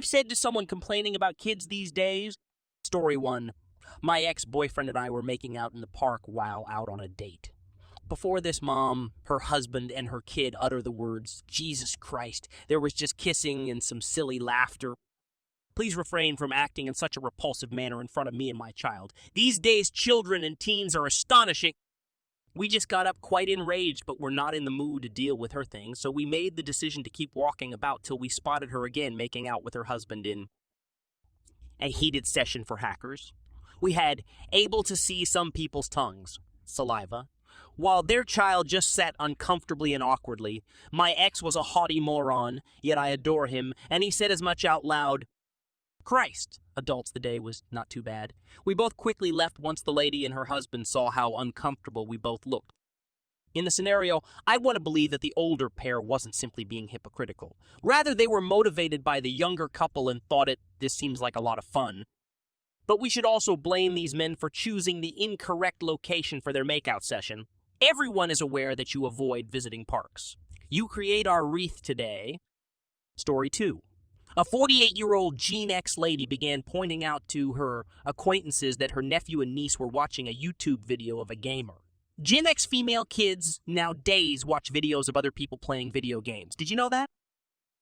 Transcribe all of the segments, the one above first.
I've said to someone complaining about kids these days, Story 1. My ex-boyfriend and I were making out in the park while out on a date. Before this mom, her husband, and her kid utter the words, Jesus Christ, there was just kissing and some silly laughter. Please refrain from acting in such a repulsive manner in front of me and my child. These days, children and teens are astonishing. We just got up quite enraged, but we're not in the mood to deal with her thing, so we made the decision to keep walking about till we spotted her again making out with her husband in a heated session for hackers. We had able to see some people's tongues, saliva, while their child just sat uncomfortably and awkwardly. My ex was a haughty moron, yet I adore him, and he said as much out loud. Christ, adults, the day was not too bad. We both quickly left once the lady and her husband saw how uncomfortable we both looked. In the scenario, I want to believe that the older pair wasn't simply being hypocritical. Rather, they were motivated by the younger couple and thought this seems like a lot of fun. But we should also blame these men for choosing the incorrect location for their makeout session. Everyone is aware that you avoid visiting parks. You create our wreath today. Story 2. A 48-year-old Gen X lady began pointing out to her acquaintances that her nephew and niece were watching a YouTube video of a gamer. Gen X female kids nowadays watch videos of other people playing video games. Did you know that?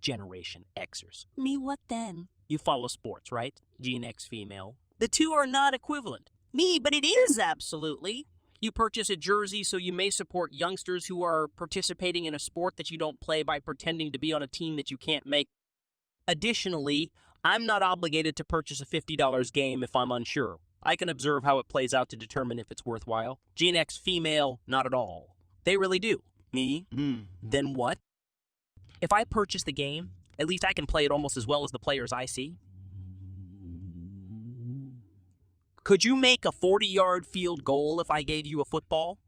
Generation Xers. Me what then? You follow sports, right? Gen X female. The two are not equivalent. Me, but it is absolutely. You purchase a jersey so you may support youngsters who are participating in a sport that you don't play by pretending to be on a team that you can't make. Additionally, I'm not obligated to purchase a $50 game if I'm unsure. I can observe how it plays out to determine if it's worthwhile. Gen X female, not at all. They really do. Me? Then what? If I purchase the game, at least I can play it almost as well as the players I see. Could you make a 40-yard field goal if I gave you a football?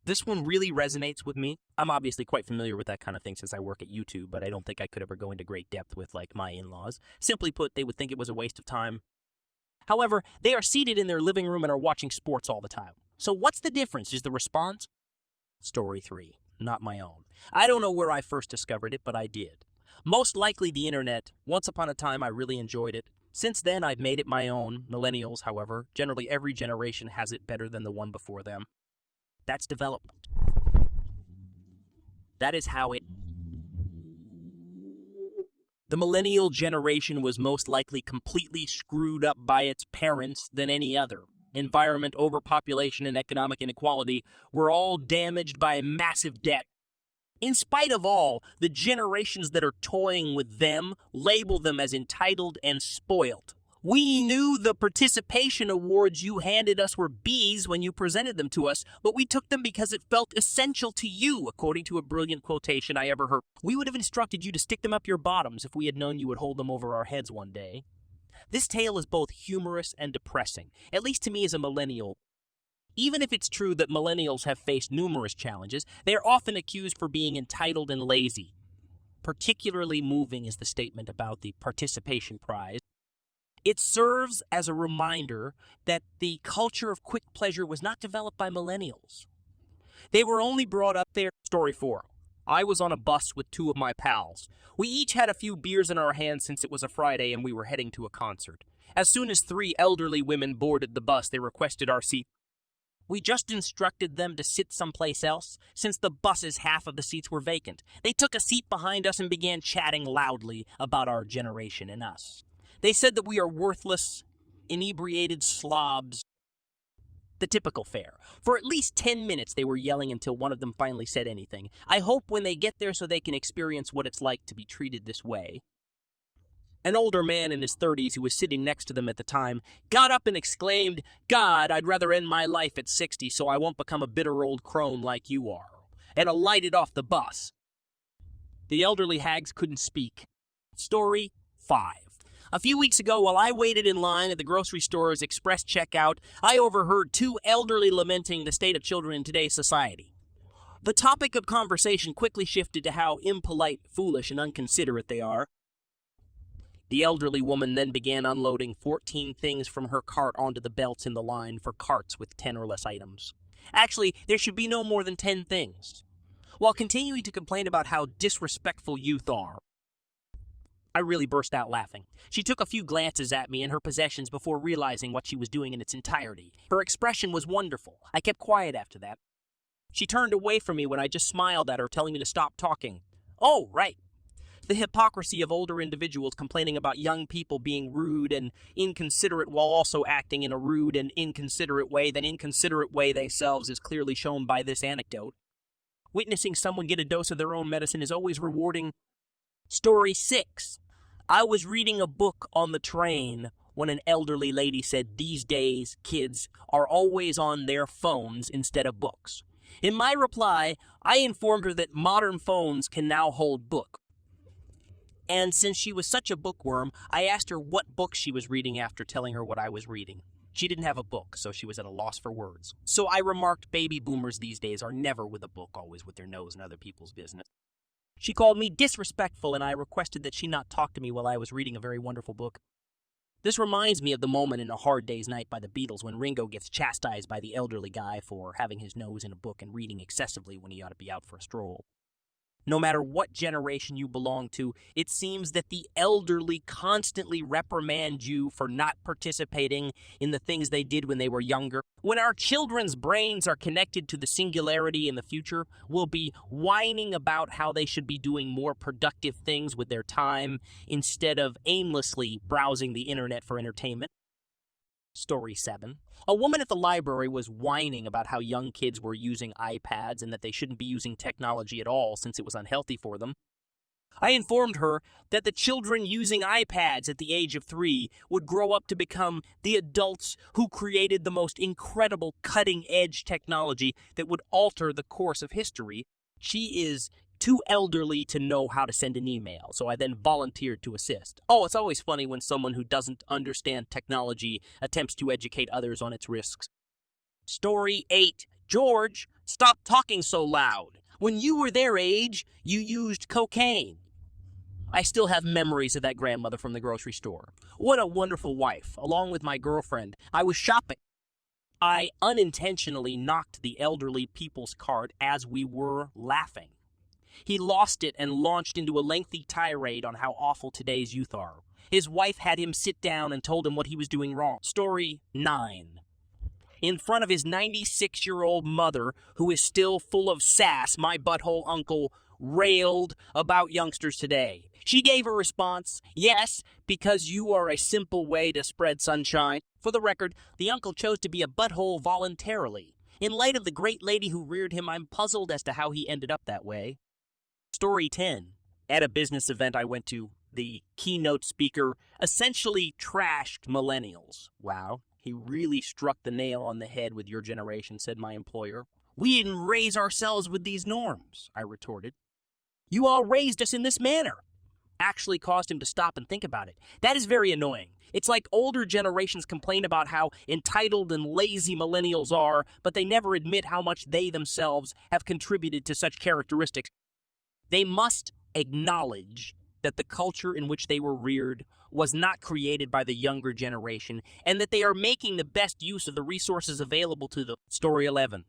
This one really resonates with me. I'm obviously quite familiar with that kind of thing since I work at YouTube, but I don't think I could ever go into great depth with, my in-laws. Simply put, they would think it was a waste of time. However, they are seated in their living room and are watching sports all the time. So what's the difference, is the response? Story 3. Not my own. I don't know where I first discovered it, but I did. Most likely the internet. Once upon a time, I really enjoyed it. Since then, I've made it my own. Millennials, however, generally every generation has it better than the one before them. That's development. That is how it... The millennial generation was most likely completely screwed up by its parents than any other. Environment, overpopulation, and economic inequality were all damaged by massive debt. In spite of all, the generations that are toying with them label them as entitled and spoiled. We knew the participation awards you handed us were B's when you presented them to us, but we took them because it felt essential to you, according to a brilliant quotation I ever heard. We would have instructed you to stick them up your bottoms if we had known you would hold them over our heads one day. This tale is both humorous and depressing, at least to me as a millennial. Even if it's true that millennials have faced numerous challenges, they are often accused for being entitled and lazy. Particularly moving is the statement about the participation prize. It serves as a reminder that the culture of quick pleasure was not developed by millennials. They were only brought up there. Story 4. I was on a bus with two of my pals. We each had a few beers in our hands since it was a Friday and we were heading to a concert. As soon as 3 elderly women boarded the bus, they requested our seat. We just instructed them to sit someplace else, since the bus's half of the seats were vacant. They took a seat behind us and began chatting loudly about our generation and us. They said that we are worthless, inebriated slobs. The typical fare. For at least 10 minutes they were yelling until one of them finally said anything. I hope when they get there so they can experience what it's like to be treated this way. An older man in his 30s who was sitting next to them at the time got up and exclaimed, God, I'd rather end my life at 60 so I won't become a bitter old crone like you are, and alighted off the bus. The elderly hags couldn't speak. Story 5. A few weeks ago, while I waited in line at the grocery store's express checkout, I overheard 2 elderly lamenting the state of children in today's society. The topic of conversation quickly shifted to how impolite, foolish, and unconsiderate they are. The elderly woman then began unloading 14 things from her cart onto the belts in the line for carts with 10 or less items. Actually, there should be no more than 10 things. While continuing to complain about how disrespectful youth are, I really burst out laughing. She took a few glances at me and her possessions before realizing what she was doing in its entirety. Her expression was wonderful. I kept quiet after that. She turned away from me when I just smiled at her, telling me to stop talking. Oh, right. The hypocrisy of older individuals complaining about young people being rude and inconsiderate while also acting in a rude and inconsiderate way, that inconsiderate way themselves is clearly shown by this anecdote. Witnessing someone get a dose of their own medicine is always rewarding. Story 6. I was reading a book on the train when an elderly lady said these days kids are always on their phones instead of books. In my reply, I informed her that modern phones can now hold book. And since she was such a bookworm, I asked her what book she was reading after telling her what I was reading. She didn't have a book, so she was at a loss for words. So I remarked baby boomers these days are never with a book, always with their nose in other people's business. She called me disrespectful, and I requested that she not talk to me while I was reading a very wonderful book. This reminds me of the moment in A Hard Day's Night by the Beatles when Ringo gets chastised by the elderly guy for having his nose in a book and reading excessively when he ought to be out for a stroll. No matter what generation you belong to, it seems that the elderly constantly reprimand you for not participating in the things they did when they were younger. When our children's brains are connected to the singularity in the future, we'll be whining about how they should be doing more productive things with their time instead of aimlessly browsing the internet for entertainment. Story 7. A woman at the library was whining about how young kids were using iPads and that they shouldn't be using technology at all since it was unhealthy for them. I informed her that the children using iPads at the age of 3 would grow up to become the adults who created the most incredible cutting-edge technology that would alter the course of history. She is too elderly to know how to send an email, so I then volunteered to assist. Oh, it's always funny when someone who doesn't understand technology attempts to educate others on its risks. Story 8. George, stop talking so loud. When you were their age, you used cocaine. I still have memories of that grandmother from the grocery store. What a wonderful wife. Along with my girlfriend, I was shopping. I unintentionally knocked the elderly people's cart as we were laughing. He lost it and launched into a lengthy tirade on how awful today's youth are. His wife had him sit down and told him what he was doing wrong. Story 9. In front of his 96-year-old mother, who is still full of sass, my butthole uncle railed about youngsters today. She gave a response, yes, because you are a simple way to spread sunshine. For the record, the uncle chose to be a butthole voluntarily. In light of the great lady who reared him, I'm puzzled as to how he ended up that way. Story 10. At a business event I went to, the keynote speaker essentially trashed millennials. Wow, he really struck the nail on the head with your generation, said my employer. We didn't raise ourselves with these norms, I retorted. You all raised us in this manner. Actually caused him to stop and think about it. That is very annoying. It's like older generations complain about how entitled and lazy millennials are, but they never admit how much they themselves have contributed to such characteristics. They must acknowledge that the culture in which they were reared was not created by the younger generation and that they are making the best use of the resources available to them. Story 11.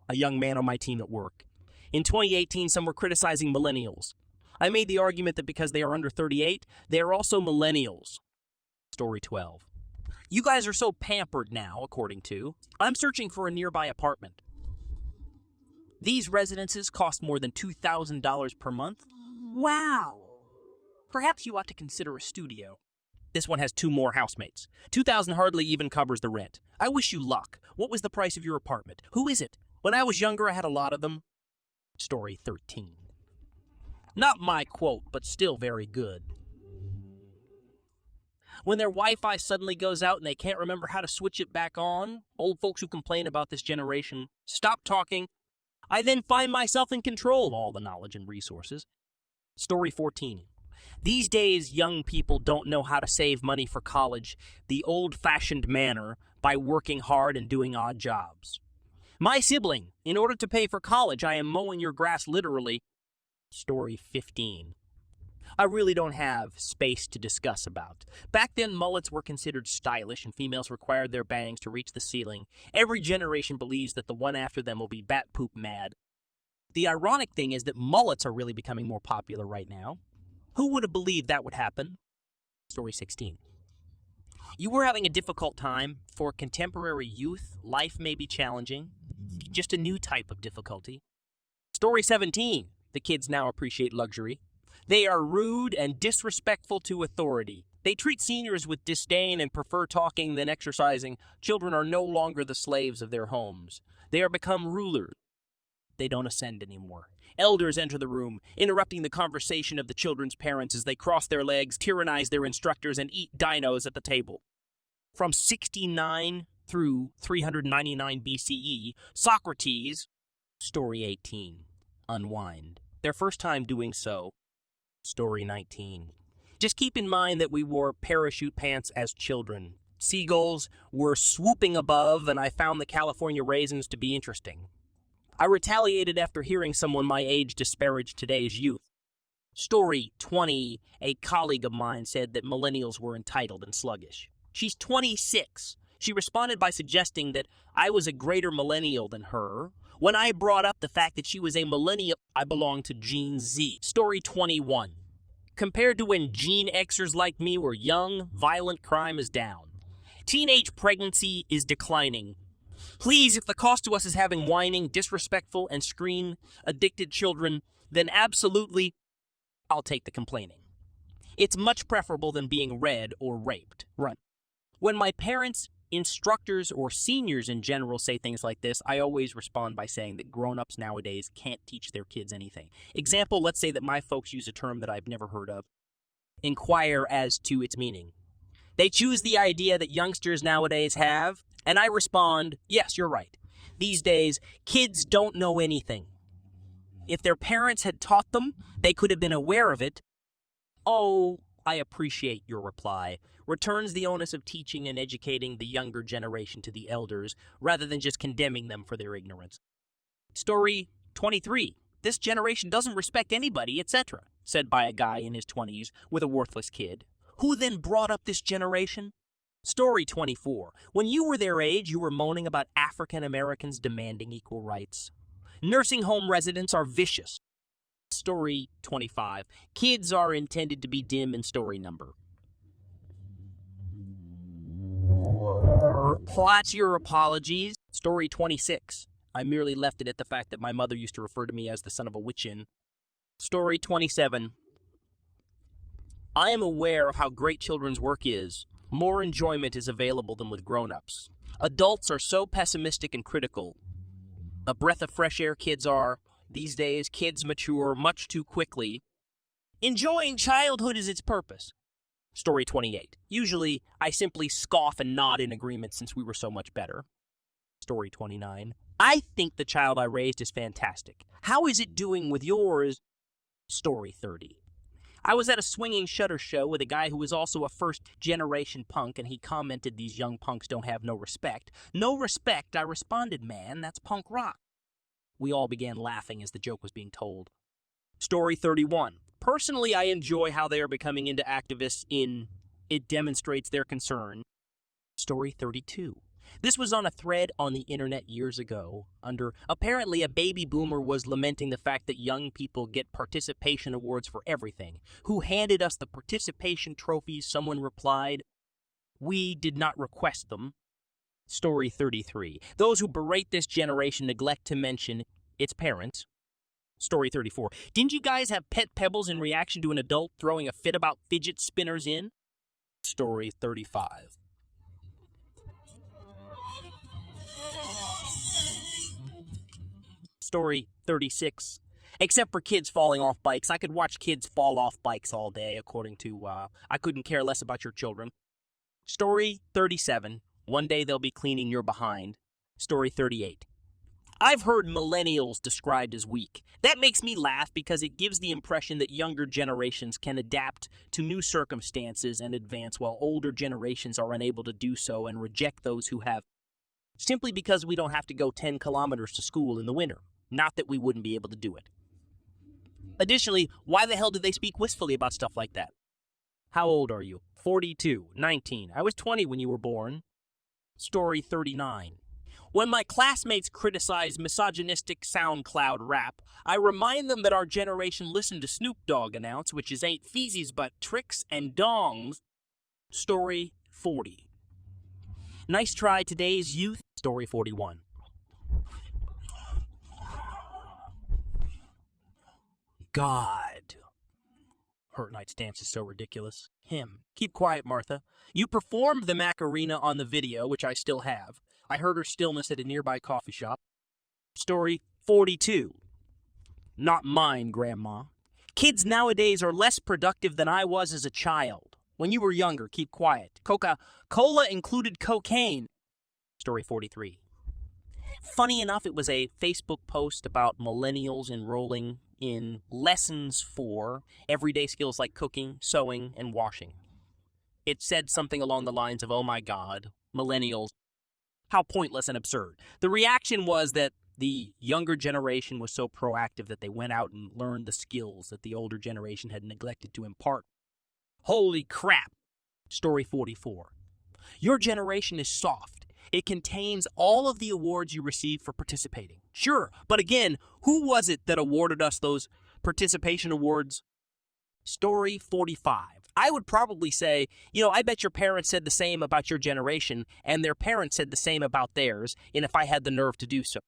A young man on my team at work. In 2018, some were criticizing millennials. I made the argument that because they are under 38, they are also millennials. Story 12. You guys are so pampered now, according to. I'm searching for a nearby apartment. These residences cost more than $2,000 per month. Wow! Perhaps you ought to consider a studio. This one has 2 more housemates. $2,000 hardly even covers the rent. I wish you luck. What was the price of your apartment? Who is it? When I was younger, I had a lot of them. Story 13. Not my quote, but still very good. When their Wi-Fi suddenly goes out and they can't remember how to switch it back on, old folks who complain about this generation, stop talking. I then find myself in control of all the knowledge and resources. Story 14. These days, young people don't know how to save money for college the old-fashioned manner by working hard and doing odd jobs. My sibling, in order to pay for college, I am mowing your grass literally. Story 15. I really don't have space to discuss about. Back then, mullets were considered stylish and females required their bangs to reach the ceiling. Every generation believes that the one after them will be bat poop mad. The ironic thing is that mullets are really becoming more popular right now. Who would have believed that would happen? Story 16. You were having a difficult time. For contemporary youth, life may be challenging. Just a new type of difficulty. Story 17. The kids now appreciate luxury. They are rude and disrespectful to authority. They treat seniors with disdain and prefer talking than exercising. Children are no longer the slaves of their homes. They are become rulers. They don't ascend anymore. Elders enter the room, interrupting the conversation of the children's parents as they cross their legs, tyrannize their instructors, and eat dinos at the table. From 69 through 399 BCE, Socrates, Story 18, unwind. Their first time doing so, Story 19. Just keep in mind that we wore parachute pants as children. Seagulls were swooping above, and I found the California raisins to be interesting. I retaliated after hearing someone my age disparage today's youth. Story 20. A colleague of mine said that millennials were entitled and sluggish. She's 26. She responded by suggesting that I was a greater millennial than her. When I brought up the fact that she was a millennial, I belong to Gen Z. Story 21. Compared to when Gen Xers like me were young, violent crime is down. Teenage pregnancy is declining. Please, if the cost to us is having whining, disrespectful, and screen-addicted children, then absolutely, I'll take the complaining. It's much preferable than being read or raped. Run. When my parents, instructors, or seniors in general say things like this, I always respond by saying that grown-ups nowadays can't teach their kids anything. Example, let's say that my folks use a term that I've never heard of. Inquire as to its meaning. They choose the idea that youngsters nowadays have, and I respond, yes, you're right. These days, kids don't know anything. If their parents had taught them, they could have been aware of it. Oh, I appreciate your reply. Returns the onus of teaching and educating the younger generation to the elders, rather than just condemning them for their ignorance. Story 23. This generation doesn't respect anybody, etc., said by a guy in his 20s with a worthless kid. Who then brought up this generation? Story 24. When you were their age, you were moaning about African Americans demanding equal rights. Nursing home residents are vicious. Story 25. Kids are intended to be dim in story number. Plots your apologies. Story 26. I merely left it at the fact that my mother used to refer to me as the son of a witchin. Story 27. I am aware of how great children's work is. More enjoyment is available than with grown-ups. Adults are so pessimistic and critical. A breath of fresh air kids are. These days, kids mature much too quickly. Enjoying childhood is its purpose. Story 28. Usually, I simply scoff and nod in agreement since we were so much better. Story 29. I think the child I raised is fantastic. How is it doing with yours? Story 30. I was at a swinging shutter show with a guy who was also a first-generation punk, and he commented these young punks don't have no respect. No respect, I responded, man, that's punk rock. We all began laughing as the joke was being told. Story 31. Personally, I enjoy how they are becoming into activists in it demonstrates their concern. Story 32. This was on a thread on the internet years ago. Apparently a baby boomer was lamenting the fact that young people get participation awards for everything. Who handed us the participation trophies? Someone replied, we did not request them. Story 33. Those who berate this generation neglect to mention its parents. Story 34. Didn't you guys have pet pebbles in reaction to an adult throwing a fit about fidget spinners in? Story 35. Story 36. Except for kids falling off bikes. I could watch kids fall off bikes all day, according to, I couldn't care less about your children. Story 37. One day they'll be cleaning your behind. Story 38. I've heard millennials described as weak. That makes me laugh because it gives the impression that younger generations can adapt to new circumstances and advance while older generations are unable to do so and reject those who have, simply because we don't have to go 10 kilometers to school in the winter. Not that we wouldn't be able to do it. Additionally, why the hell do they speak wistfully about stuff like that? How old are you? 42, 19. I was 20 when you were born. Story 39. When my classmates criticize misogynistic SoundCloud rap, I remind them that our generation listened to Snoop Dogg announce, which is ain't feezies but tricks and dongs. Story 40. Nice try, today's youth. Story 41. God. Her Knight's dance is so ridiculous. Him. Keep quiet, Martha. You performed the Macarena on the video, which I still have. I heard her stillness at a nearby coffee shop. Story 42. Not mine, Grandma. Kids nowadays are less productive than I was as a child. When you were younger, keep quiet. Coca-Cola included cocaine. Story 43. Funny enough, it was a Facebook post about millennials enrolling in lessons for everyday skills like cooking, sewing, and washing. It said something along the lines of, oh my God, millennials, how pointless and absurd. The reaction was that the younger generation was so proactive that they went out and learned the skills that the older generation had neglected to impart. Holy crap! Story 44. Your generation is soft. It contains all of the awards you received for participating. Sure, but again, who was it that awarded us those participation awards? Story 45. I would probably say, I bet your parents said the same about your generation, and their parents said the same about theirs, and if I had the nerve to do so.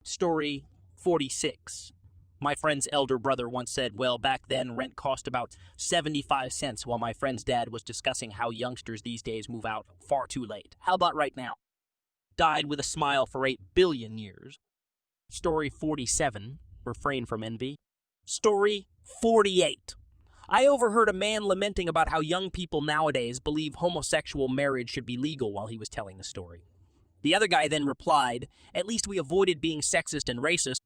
Story 46. My friend's elder brother once said, well, back then rent cost about 75 cents while my friend's dad was discussing how youngsters these days move out far too late. How about right now? Died with a smile for 8 billion years. Story 47. Refrain from envy. Story 48. I overheard a man lamenting about how young people nowadays believe homosexual marriage should be legal while he was telling the story. The other guy then replied, at least we avoided being sexist and racist.